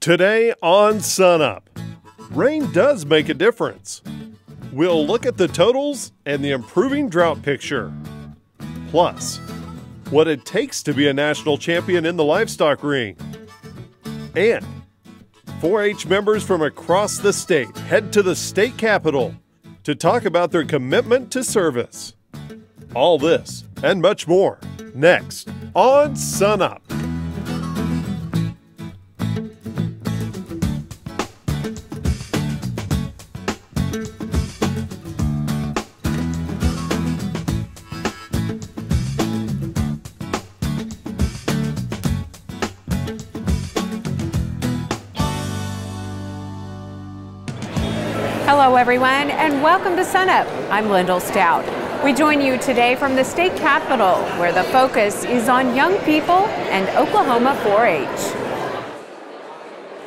Today on SUNUP, rain does make a difference. We'll look at the totals and the improving drought picture. Plus, what it takes to be a national champion in the livestock ring. And 4-H members from across the state head to the state capitol to talk about their commitment to service. All this and much more next on SUNUP. Hello everyone and welcome to SUNUP. I'm Lyndall Stout. We join you today from the state capitol where the focus is on young people and Oklahoma 4-H.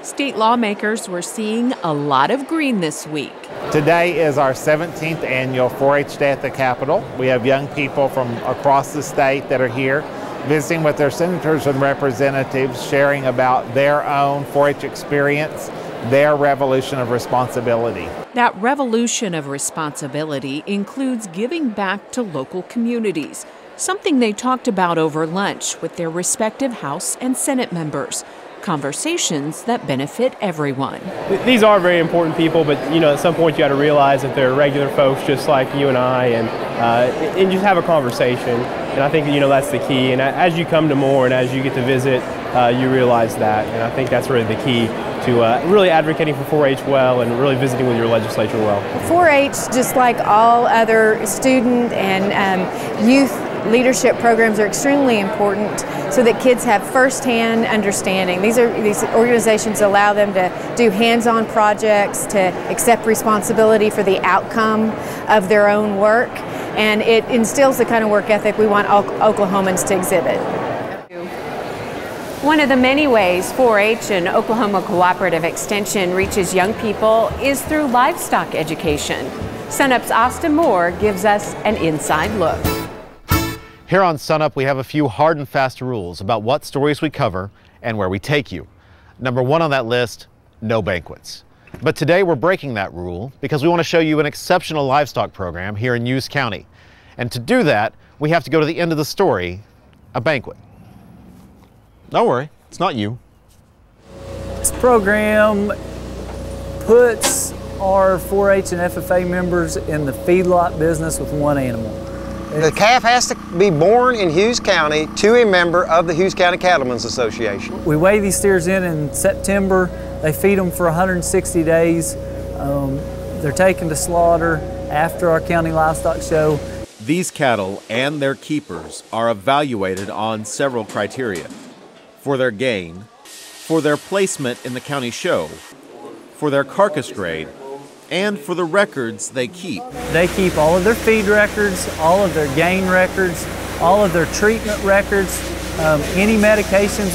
State lawmakers were seeing a lot of green this week. Today is our 17th annual 4-H Day at the Capitol. We have young people from across the state that are here visiting with their senators and representatives, sharing about their own 4-H experience, their revolution of responsibility. That revolution of responsibility includes giving back to local communities, something they talked about over lunch with their respective House and Senate members. Conversations that benefit everyone. These are very important people, but at some point you got to realize that they're regular folks just like you and I, and just have a conversation. And I think that's the key. And as you come to more and as you get to visit, you realize that. And I think that's really the key to really advocating for 4-H well and really visiting with your legislature well. 4-H, just like all other student and youth leadership programs, are extremely important so that kids have firsthand understanding. These organizations allow them to do hands-on projects, to accept responsibility for the outcome of their own work, and it instills the kind of work ethic we want Oklahomans to exhibit. One of the many ways 4-H and Oklahoma Cooperative Extension reaches young people is through livestock education. SUNUP's Austin Moore gives us an inside look. Here on SUNUP, we have a few hard and fast rules about what stories we cover and where we take you. Number one on that list, no banquets. But today we're breaking that rule because we want to show you an exceptional livestock program here in Hughes County. And to do that, we have to go to the end of the story, a banquet. Don't worry, it's not you. This program puts our 4-H and FFA members in the feedlot business with one animal. The calf has to be born in Hughes County to a member of the Hughes County Cattlemen's Association. We weigh these steers in September. They feed them for 160 days. They're taken to slaughter after our county livestock show. These cattle and their keepers are evaluated on several criteria: for their gain, for their placement in the county show, for their carcass grade, and for the records they keep. They keep all of their feed records, all of their gain records, all of their treatment records, any medications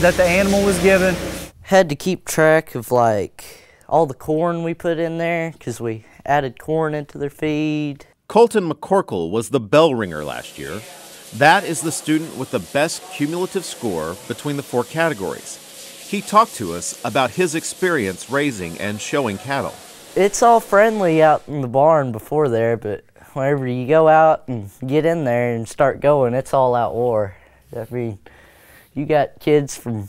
that the animal was given. Had to keep track of all the corn we put in there because we added corn into their feed. Colton McCorkle was the bell ringer last year. That is the student with the best cumulative score between the 4 categories. He talked to us about his experience raising and showing cattle. It's all friendly out in the barn before there, but whenever you go out and get in there and start going, it's all out war. I mean, you got kids and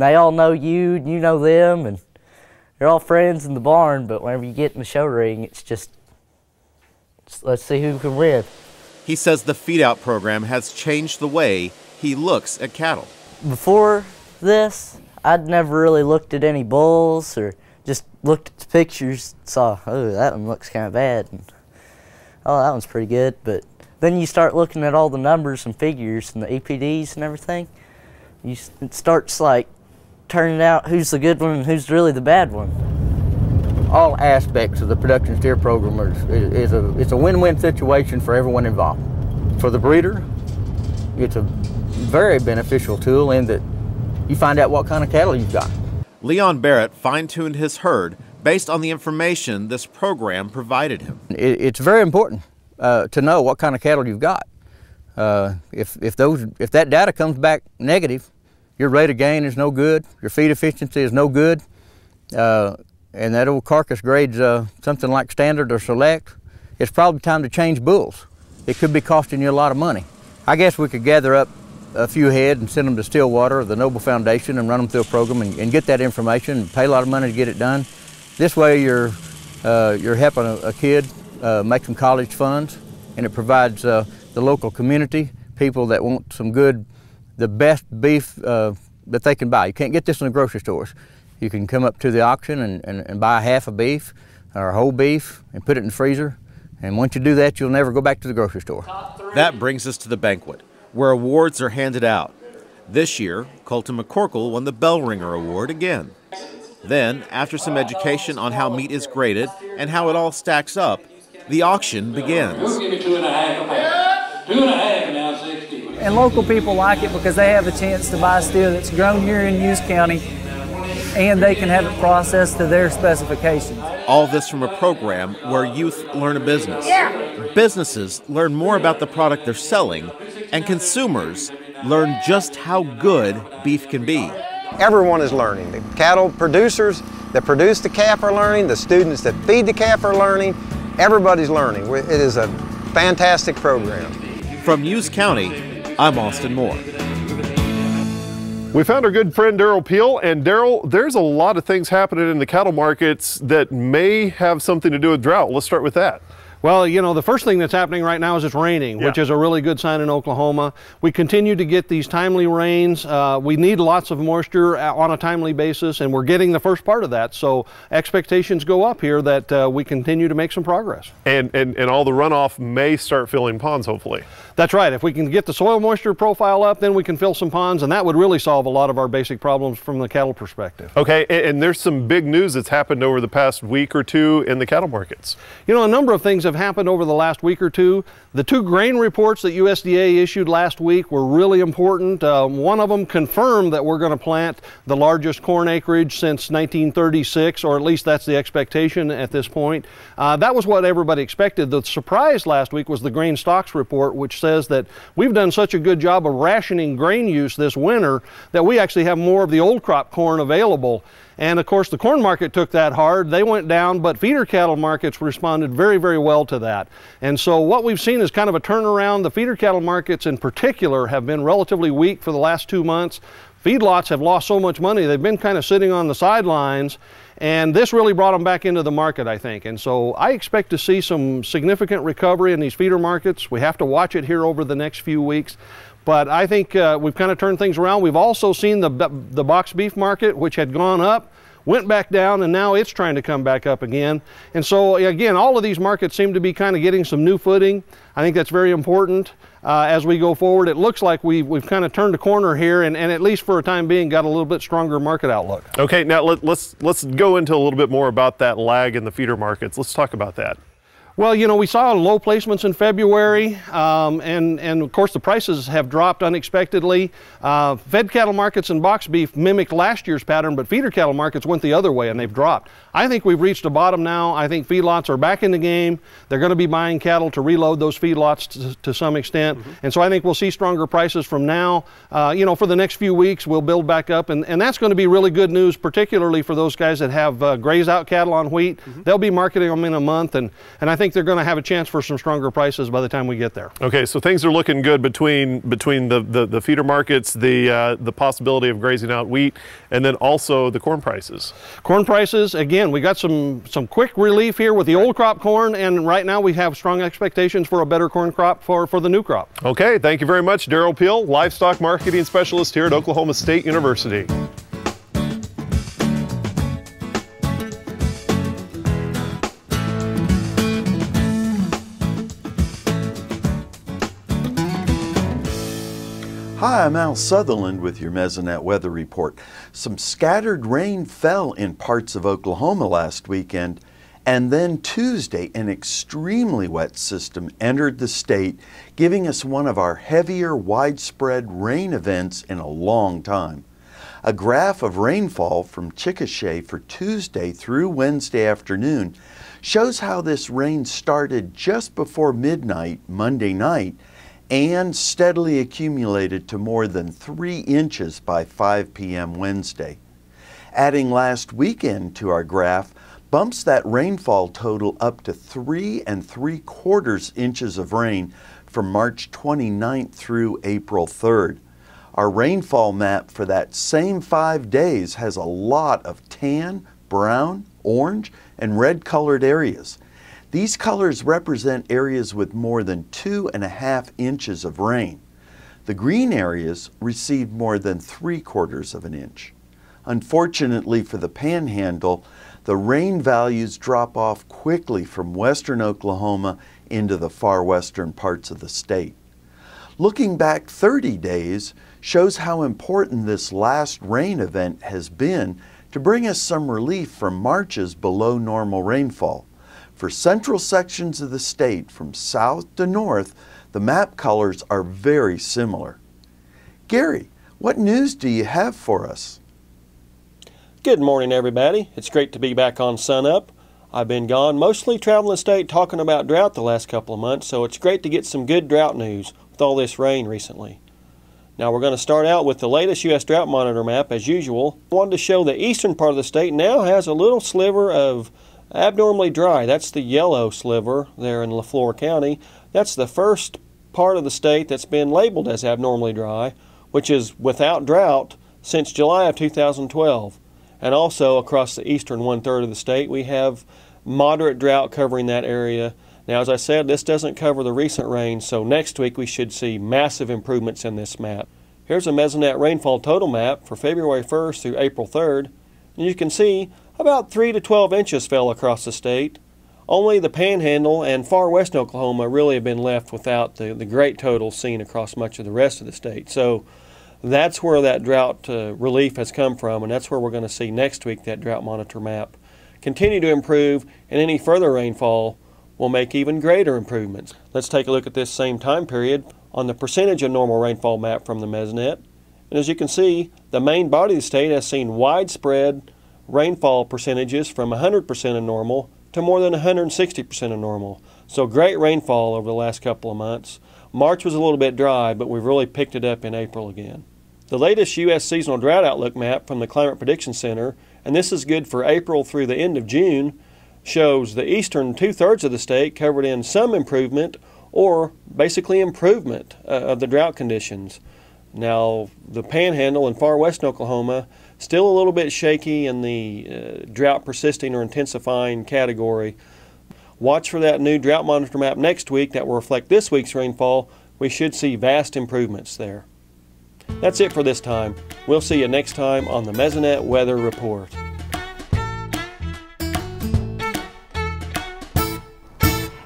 they all know you, and you know them, and they're all friends in the barn, but whenever you get in the show ring, it's just, let's see who can win. He says the Feed Out program has changed the way he looks at cattle. Before this, I'd never really looked at any bulls or just looked at the pictures, saw, oh, that one looks kind of bad, and oh, that one's pretty good. But then you start looking at all the numbers and figures and the EPDs and everything, it starts turning out who's the good one and who's really the bad one. All aspects of the production steer program it's a win-win situation for everyone involved. For the breeder, it's a very beneficial tool in that you find out what kind of cattle you've got. Leon Barrett fine-tuned his herd based on the information this program provided him. It's very important to know what kind of cattle you've got. If that data comes back negative, your rate of gain is no good, your feed efficiency is no good, and that old carcass grade's something like standard or select, it's probably time to change bulls. It could be costing you a lot of money. I guess we could gather up a few head and send them to Stillwater or the Noble Foundation and run them through a program and get that information and pay a lot of money to get it done. This way you're helping a kid make some college funds, and it provides the local community people that want some good, the best beef that they can buy. You can't get this in the grocery stores. You can come up to the auction and buy half a beef or a whole beef and put it in the freezer. And once you do that, you'll never go back to the grocery store. That brings us to the banquet, where awards are handed out. This year, Colton McCorkle won the Bell Ringer Award again. Then, after some education on how meat is graded and how it all stacks up, the auction begins. We'll give you 2.5 a pound. 2.5 now 60. And local people like it because they have a chance to buy a steer that's grown here in Hughes County, and they can have it processed to their specifications. All this from a program where youth learn a business. Businesses learn more about the product they're selling, and consumers learn just how good beef can be. Everyone is learning. The cattle producers that produce the calf are learning, the students that feed the calf are learning, everybody's learning. It is a fantastic program. From Hughes County, I'm Austin Moore. We found our good friend Darrell Peel, and Darrell, there's a lot of things happening in the cattle markets that may have something to do with drought. Let's start with that. Well, you know, the first thing that's happening right now is it's raining, which is a really good sign in Oklahoma. We continue to get these timely rains. We need lots of moisture on a timely basis, and we're getting the first part of that. So expectations go up here that we continue to make some progress. And all the runoff may start filling ponds, hopefully. That's right. If we can get the soil moisture profile up, then we can fill some ponds, and that would really solve a lot of our basic problems from the cattle perspective. Okay, and there's some big news that's happened over the past week or two in the cattle markets. You know, a number of things have happened over the last week or two. The two grain reports that USDA issued last week were really important. One of them confirmed that we're going to plant the largest corn acreage since 1936, or at least that's the expectation at this point. That was what everybody expected. The surprise last week was the grain stocks report, which says that we've done such a good job of rationing grain use this winter that we actually have more of the old crop corn available. And of course the corn market took that hard. They went down, but feeder cattle markets responded very, very well to that. And so what we've seen is kind of a turnaround. The feeder cattle markets in particular have been relatively weak for the last 2 months. Feedlots have lost so much money, they've been kind of sitting on the sidelines, and this really brought them back into the market, I think. And so I expect to see some significant recovery in these feeder markets. We have to watch it here over the next few weeks. But I think we've kind of turned things around. We've also seen the box beef market, which had gone up, went back down, and now it's trying to come back up again. And so again, all of these markets seem to be kind of getting some new footing. I think that's very important as we go forward. It looks like we've kind of turned a corner here, and at least for a time being got a little bit stronger market outlook. Okay, now let's go into a little bit more about that lag in the feeder markets. Let's talk about that. Well, you know, we saw low placements in February, and of course the prices have dropped unexpectedly. Fed cattle markets and box beef mimicked last year's pattern, but feeder cattle markets went the other way and they've dropped. I think we've reached a bottom now. I think feedlots are back in the game. They're going to be buying cattle to reload those feedlots to some extent. And so I think we'll see stronger prices from now. You know, for the next few weeks we'll build back up, and that's going to be really good news, particularly for those guys that have graze out cattle on wheat. They'll be marketing them in a month, and I think they're going to have a chance for some stronger prices by the time we get there. Okay, so things are looking good between the feeder markets, the possibility of grazing out wheat, and then also the corn prices. Corn prices, again, we got some quick relief here with the old crop corn, and right now we have strong expectations for a better corn crop for the new crop. Okay, thank you very much, Darrell Peel, Livestock Marketing Specialist here at Oklahoma State University. Hi, I'm Al Sutherland with your Mesonet weather report. Some scattered rain fell in parts of Oklahoma last weekend, and then Tuesday an extremely wet system entered the state, giving us one of our heavier widespread rain events in a long time. A graph of rainfall from Chickasha for Tuesday through Wednesday afternoon shows how this rain started just before midnight Monday night and steadily accumulated to more than 3 inches by 5 p.m. Wednesday. Adding last weekend to our graph bumps that rainfall total up to 3 3/4 inches of rain from March 29th through April 3rd. Our rainfall map for that same 5 days has a lot of tan, brown, orange, and red colored areas. These colors represent areas with more than 2.5 inches of rain. The green areas received more than 3/4 of an inch. Unfortunately for the Panhandle, the rain values drop off quickly from western Oklahoma into the far western parts of the state. Looking back 30 days shows how important this last rain event has been to bring us some relief from March's below normal rainfall. For central sections of the state, from south to north, the map colors are very similar. Gary, what news do you have for us? Good morning, everybody. It's great to be back on SUNUP. I've been gone mostly traveling the state talking about drought the last couple of months, so it's great to get some good drought news with all this rain recently. Now we're going to start out with the latest U.S. Drought Monitor map as usual. I wanted to show the eastern part of the state now has a little sliver of abnormally dry. That's the yellow sliver there in Leflore County. That's the first part of the state that's been labeled as abnormally dry, which is without drought since July of 2012. And also across the eastern 1/3 of the state, we have moderate drought covering that area. Now, as I said, this doesn't cover the recent rain, so next week we should see massive improvements in this map. Here's a Mesonet rainfall total map for February 1st through April 3rd. And you can see about 3 to 12 inches fell across the state. Only the Panhandle and far west Oklahoma really have been left without the great totals seen across much of the rest of the state. So that's where that drought relief has come from, and that's where we're going to see next week that drought monitor map continue to improve, and any further rainfall will make even greater improvements. Let's take a look at this same time period on the percentage of normal rainfall map from the Mesonet. And as you can see, the main body of the state has seen widespread rainfall percentages from 100% of normal to more than 160% of normal. So great rainfall over the last couple of months. March was a little bit dry, but we've really picked it up in April again. The latest U.S. Seasonal Drought Outlook map from the Climate Prediction Center, and this is good for April through the end of June, shows the eastern 2/3 of the state covered in some improvement or basically improvement of the drought conditions. Now, the Panhandle and far west Oklahoma still a little bit shaky in the drought persisting or intensifying category. Watch for that new drought monitor map next week that will reflect this week's rainfall. We should see vast improvements there. That's it for this time. We'll see you next time on the Mesonet Weather Report.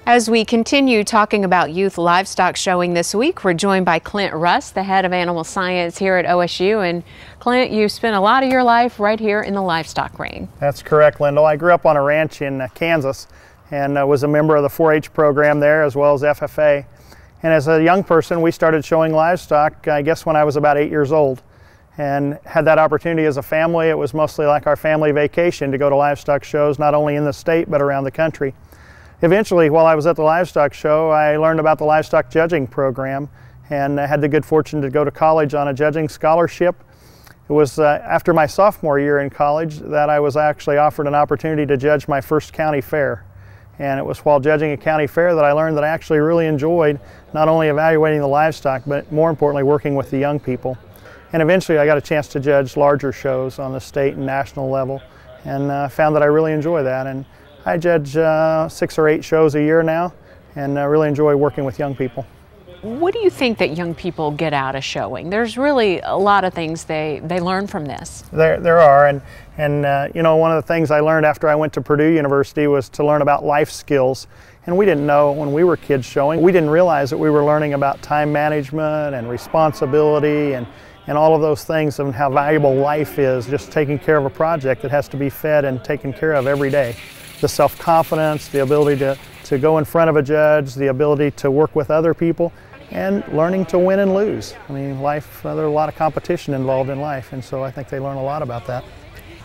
As we continue talking about youth livestock showing this week, we're joined by Clint Russ, the head of animal science here at OSU. And Clint, you've spent a lot of your life right here in the livestock ring. That's correct, Lyndall. I grew up on a ranch in Kansas and was a member of the 4-H program there as well as FFA. And as a young person, we started showing livestock, I guess, when I was about 8 years old. And had that opportunity as a family. It was mostly like our family vacation to go to livestock shows, not only in the state, but around the country. Eventually, while I was at the livestock show, I learned about the Livestock Judging program and had the good fortune to go to college on a judging scholarship. It was after my sophomore year in college that I was actually offered an opportunity to judge my first county fair. And it was while judging a county fair that I learned that I actually really enjoyed not only evaluating the livestock, but more importantly, working with the young people. And eventually I got a chance to judge larger shows on the state and national level, and found that I really enjoy that. And I judge 6 or 8 shows a year now, and really enjoy working with young people. What do you think that young people get out of showing? There's really a lot of things they learn from this. There are, and you know, one of the things I learned after I went to Purdue University was to learn about life skills. And we didn't know when we were kids showing, we didn't realize that we were learning about time management and responsibility and all of those things, and how valuable life is, just taking care of a project that has to be fed and taken care of every day. The self-confidence, the ability to go in front of a judge, the ability to work with other people, and learning to win and lose. I mean, life, there's a lot of competition involved in life, and so I think they learn a lot about that.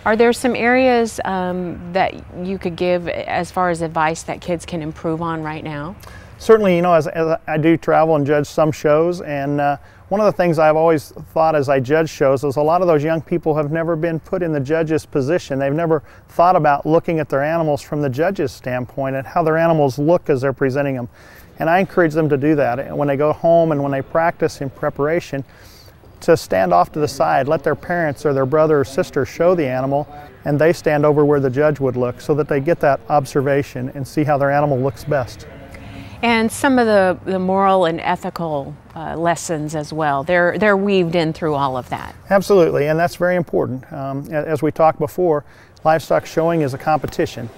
Are there some areas that you could give as far as advice that kids can improve on right now? certainly, you know, as I do travel and judge some shows, and one of the things I've always thought as I judge shows is a lot of those young people have never been put in the judge's position. They've never thought about looking at their animals from the judge's standpoint and how their animals look as they're presenting them. And I encourage them to do that when they go home and when they practice in preparation, to stand off to the side, let their parents or their brother or sister show the animal, and they stand over where the judge would look so that they get that observation and see how their animal looks best. And some of the moral and ethical lessons as well, they're weaved in through all of that. Absolutely, and that's very important. As we talked before, livestock showing is a competition.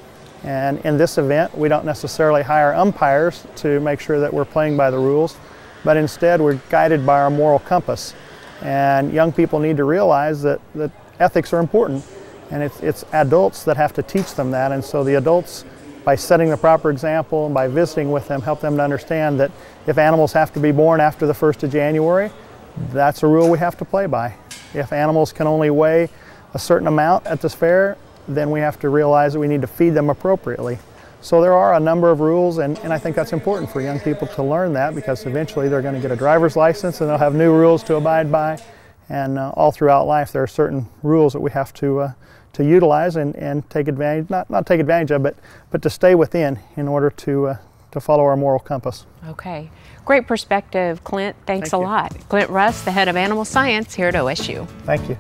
And in this event, we don't necessarily hire umpires to make sure that we're playing by the rules, but instead we're guided by our moral compass. And young people need to realize that ethics are important, and it's adults that have to teach them that. And so the adults, by setting the proper example and by visiting with them, help them to understand that if animals have to be born after the 1st of January, that's a rule we have to play by. If animals can only weigh a certain amount at this fair, then we have to realize that we need to feed them appropriately. So there are a number of rules, and I think that's important for young people to learn that, because eventually they're going to get a driver's license and they'll have new rules to abide by. And all throughout life there are certain rules that we have to utilize and take advantage, not take advantage of, but to stay within in order to follow our moral compass. Okay. Great perspective, Clint. Thanks a lot. Clint Russ, the head of animal science here at OSU. Thank you.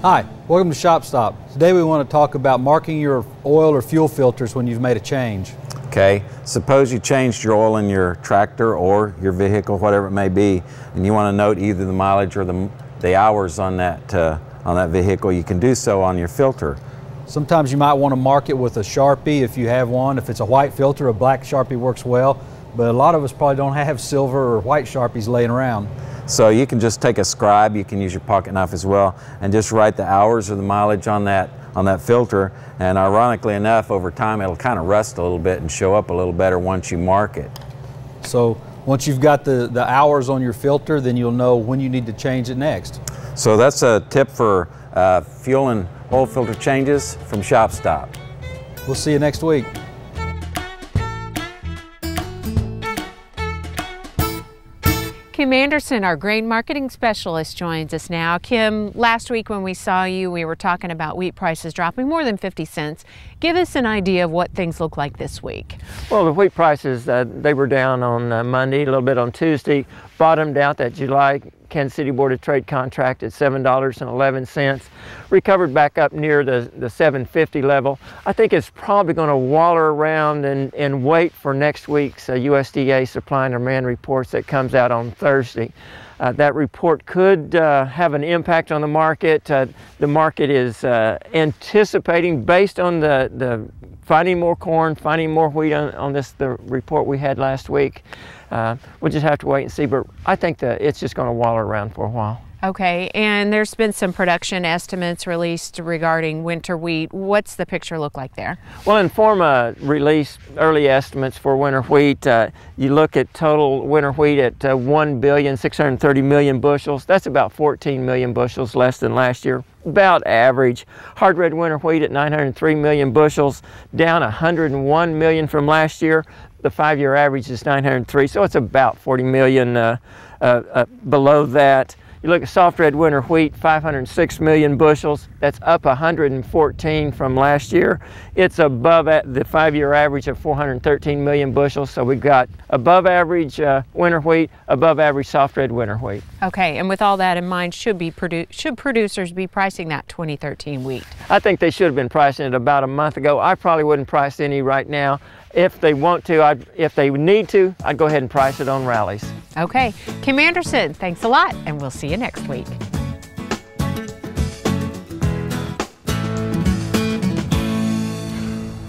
Hi, welcome to Shop Stop. Today we want to talk about marking your oil or fuel filters when you've made a change. Okay, suppose you changed your oil in your tractor or your vehicle, whatever it may be, and you want to note either the mileage or the hours on that vehicle. You can do so on your filter. Sometimes you might want to mark it with a Sharpie if you have one. If it's a white filter, a black Sharpie works well, but a lot of us probably don't have silver or white Sharpies laying around. So you can just take a scribe, you can use your pocket knife as well, and just write the hours or the mileage on that filter. And ironically enough, over time it'll kind of rust a little bit and show up a little better once you mark it. So once you've got the hours on your filter, then you'll know when you need to change it next. So that's a tip for fuel and oil filter changes from Shop Stop. We'll see you next week. Kim Anderson, our grain marketing specialist, joins us now. Kim, last week when we saw you, we were talking about wheat prices dropping more than 50 cents. Give us an idea of what things look like this week. Well, the wheat prices, they were down on Monday, a little bit on Tuesday, bottomed out that July Kansas City Board of Trade contract at $7.11, recovered back up near the $7.50 level. I think it's probably going to waller around and wait for next week's USDA supply and demand reports that comes out on Thursday. That report could have an impact on the market. The market is anticipating, based on the finding more corn, finding more wheat on the report we had last week. We'll just have to wait and see, but I think that it's just going to waller around for a while. Okay, and there's been some production estimates released regarding winter wheat. What's the picture look like there? Well, Informa released early estimates for winter wheat. You look at total winter wheat at 1,630,000,000 bushels. That's about 14 million bushels less than last year, about average. Hard red winter wheat at 903 million bushels, down 101 million from last year. The 5-year average is 903, so it's about 40 million below that. You look at soft red winter wheat, 506 million bushels. That's up 114 from last year. It's above the 5-year average of 413 million bushels. So we've got above average winter wheat, above average soft red winter wheat. Okay, and with all that in mind, should producers be pricing that 2013 wheat? I think they should have been pricing it about a month ago. I probably wouldn't price any right now. If they want to, if they need to, I'd go ahead and price it on rallies. Okay, Kim Anderson, thanks a lot, and we'll see you next week.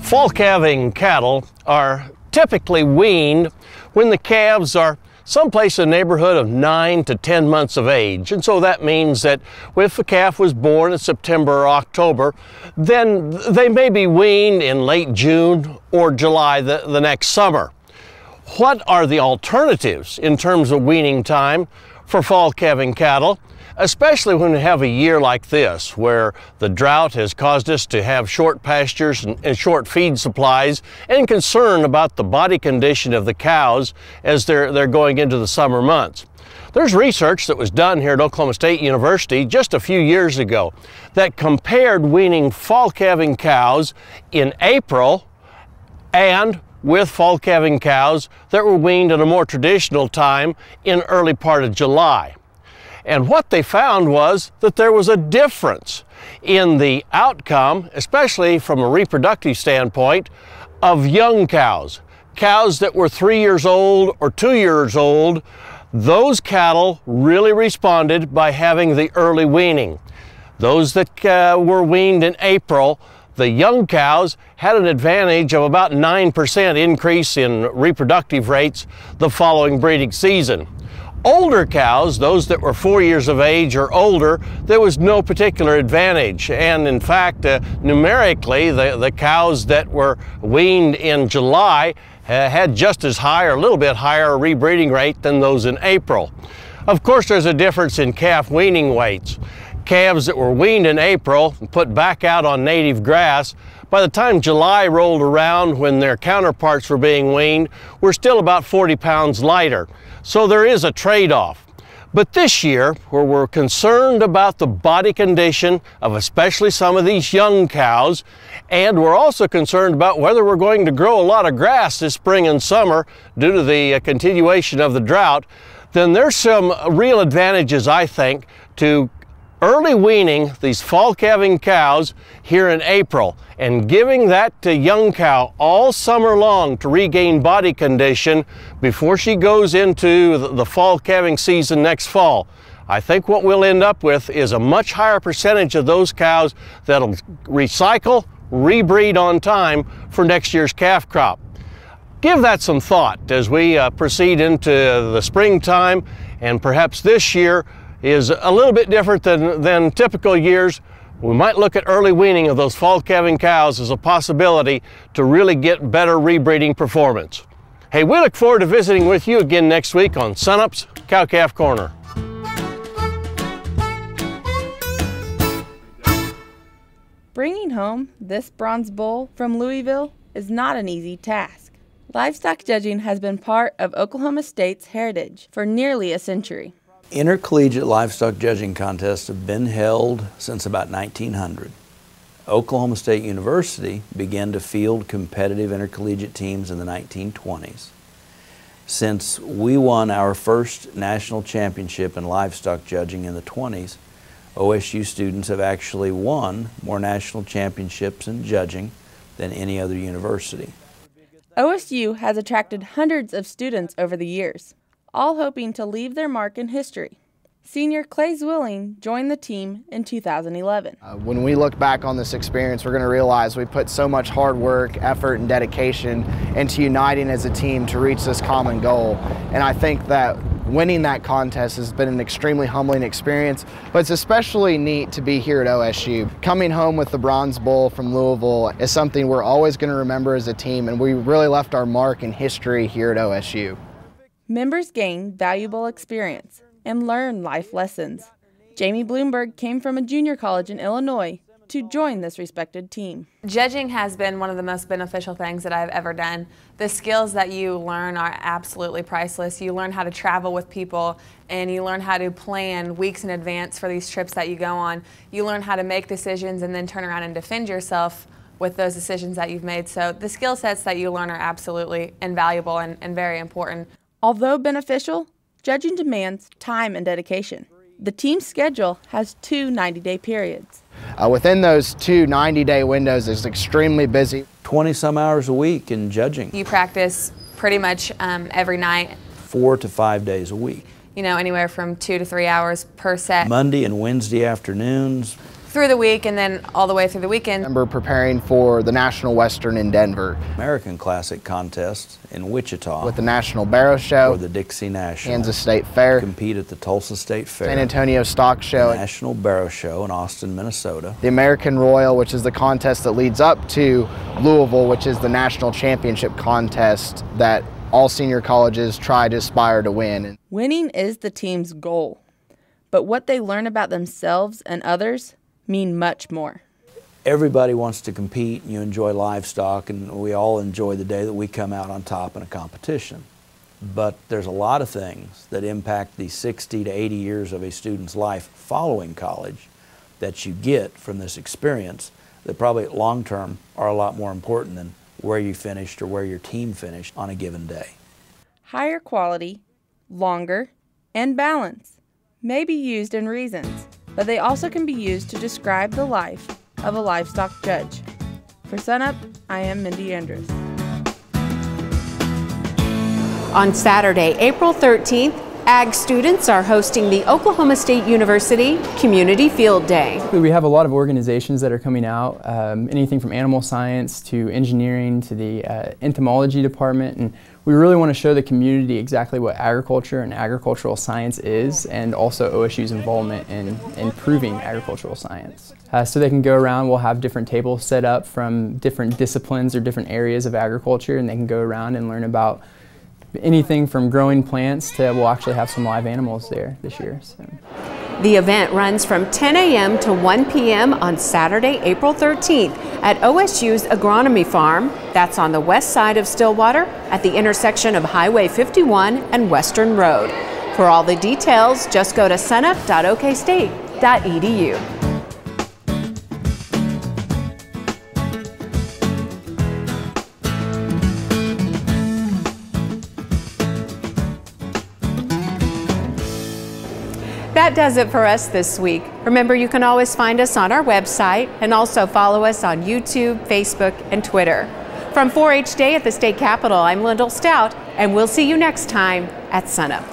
Fall calving cattle are typically weaned when the calves are someplace in the neighborhood of 9 to 10 months of age. And so that means that if a calf was born in September or October, then they may be weaned in late June or July the next summer. What are the alternatives in terms of weaning time for fall calving cattle? especially when we have a year like this where the drought has caused us to have short pastures and short feed supplies and concern about the body condition of the cows as they're going into the summer months. There's research that was done here at Oklahoma State University just a few years ago that compared weaning fall calving cows in April and with fall calving cows that were weaned at a more traditional time in early part of July. And what they found was that there was a difference in the outcome, especially from a reproductive standpoint, of young cows. Cows that were 3 years old or 2 years old, those cattle really responded by having the early weaning. Those that were weaned in April, the young cows had an advantage of about 9% increase in reproductive rates the following breeding season. Older cows, those that were 4 years of age or older, there was no particular advantage. And in fact, numerically, the cows that were weaned in July had just as high or a little bit higher rebreeding rate than those in April. Of course, there's a difference in calf weaning weights. Calves that were weaned in April and put back out on native grass, by the time July rolled around when their counterparts were being weaned, were still about 40 pounds lighter. So there is a trade-off. But this year, where we're concerned about the body condition of especially some of these young cows, and we're also concerned about whether we're going to grow a lot of grass this spring and summer due to the continuation of the drought, then there's some real advantages, I think, to early weaning these fall calving cows here in April and giving that young cow all summer long to regain body condition before she goes into the fall calving season next fall. I think what we'll end up with is a much higher percentage of those cows that'll recycle, rebreed on time for next year's calf crop. Give that some thought as we proceed into the springtime, and perhaps this year is a little bit different than typical years. We might look at early weaning of those fall calving cows as a possibility to really get better rebreeding performance. Hey, we look forward to visiting with you again next week on SUNUP's Cow-Calf Corner. Bringing home this bronze bull from Louisville is not an easy task. Livestock judging has been part of Oklahoma State's heritage for nearly a century. Intercollegiate livestock judging contests have been held since about 1900. Oklahoma State University began to field competitive intercollegiate teams in the 1920s. Since we won our first national championship in livestock judging in the 20s, OSU students have actually won more national championships in judging than any other university. OSU has attracted hundreds of students over the years, all hoping to leave their mark in history. Senior Clay Weaning joined the team in 2011. When we look back on this experience, we're going to realize we put so much hard work, effort, and dedication into uniting as a team to reach this common goal. And I think that winning that contest has been an extremely humbling experience, but it's especially neat to be here at OSU. Coming home with the bronze bull from Louisville is something we're always going to remember as a team, and we really left our mark in history here at OSU. Members gain valuable experience and learn life lessons. Jamie Bloomberg came from a junior college in Illinois to join this respected team. Judging has been one of the most beneficial things that I've ever done. The skills that you learn are absolutely priceless. You learn how to travel with people, and you learn how to plan weeks in advance for these trips that you go on. You learn how to make decisions and then turn around and defend yourself with those decisions that you've made. So the skill sets that you learn are absolutely invaluable and very important. Although beneficial, judging demands time and dedication. The team's schedule has 2 90-day periods. Within those 2 90-day windows, it's extremely busy. 20-some hours a week in judging. You practice pretty much every night. 4 to 5 days a week. You know, anywhere from 2 to 3 hours per set. Monday and Wednesday afternoons. Through the week and then all the way through the weekend. I remember preparing for the National Western in Denver. American Classic contest in Wichita. With the National Barrow Show. Or the Dixie National. Kansas State Fair. Compete at the Tulsa State Fair. San Antonio Stock Show. The National Barrow Show in Austin, Minnesota. The American Royal, which is the contest that leads up to Louisville, which is the national championship contest that all senior colleges try to aspire to win. Winning is the team's goal. but what they learn about themselves and others mean much more. Everybody wants to compete, and you enjoy livestock, and we all enjoy the day that we come out on top in a competition. But there's a lot of things that impact the 60 to 80 years of a student's life following college that you get from this experience that probably long term are a lot more important than where you finished or where your team finished on a given day. Higher quality, longer, and balance may be used in reasons, but they also can be used to describe the life of a livestock judge. For SUNUP, I am Mindy Andrews. On Saturday, April 13th, Ag students are hosting the Oklahoma State University Community Field Day. We have a lot of organizations that are coming out, anything from animal science to engineering to the entomology department, and we really want to show the community exactly what agriculture and agricultural science is, and also OSU's involvement in improving agricultural science. So they can go around, we'll have different tables set up from different disciplines or different areas of agriculture, and they can go around and learn about anything from growing plants to we'll actually have some live animals there this year. So. The event runs from 10 a.m. to 1 p.m. on Saturday, April 13th at OSU's Agronomy Farm. That's on the west side of Stillwater at the intersection of Highway 51 and Western Road. For all the details, just go to sunup.okstate.edu. That does it for us this week. Remember, you can always find us on our website and also follow us on YouTube, Facebook, and Twitter. From 4-H Day at the State Capitol, I'm Lyndall Stout, and we'll see you next time at SUNUP.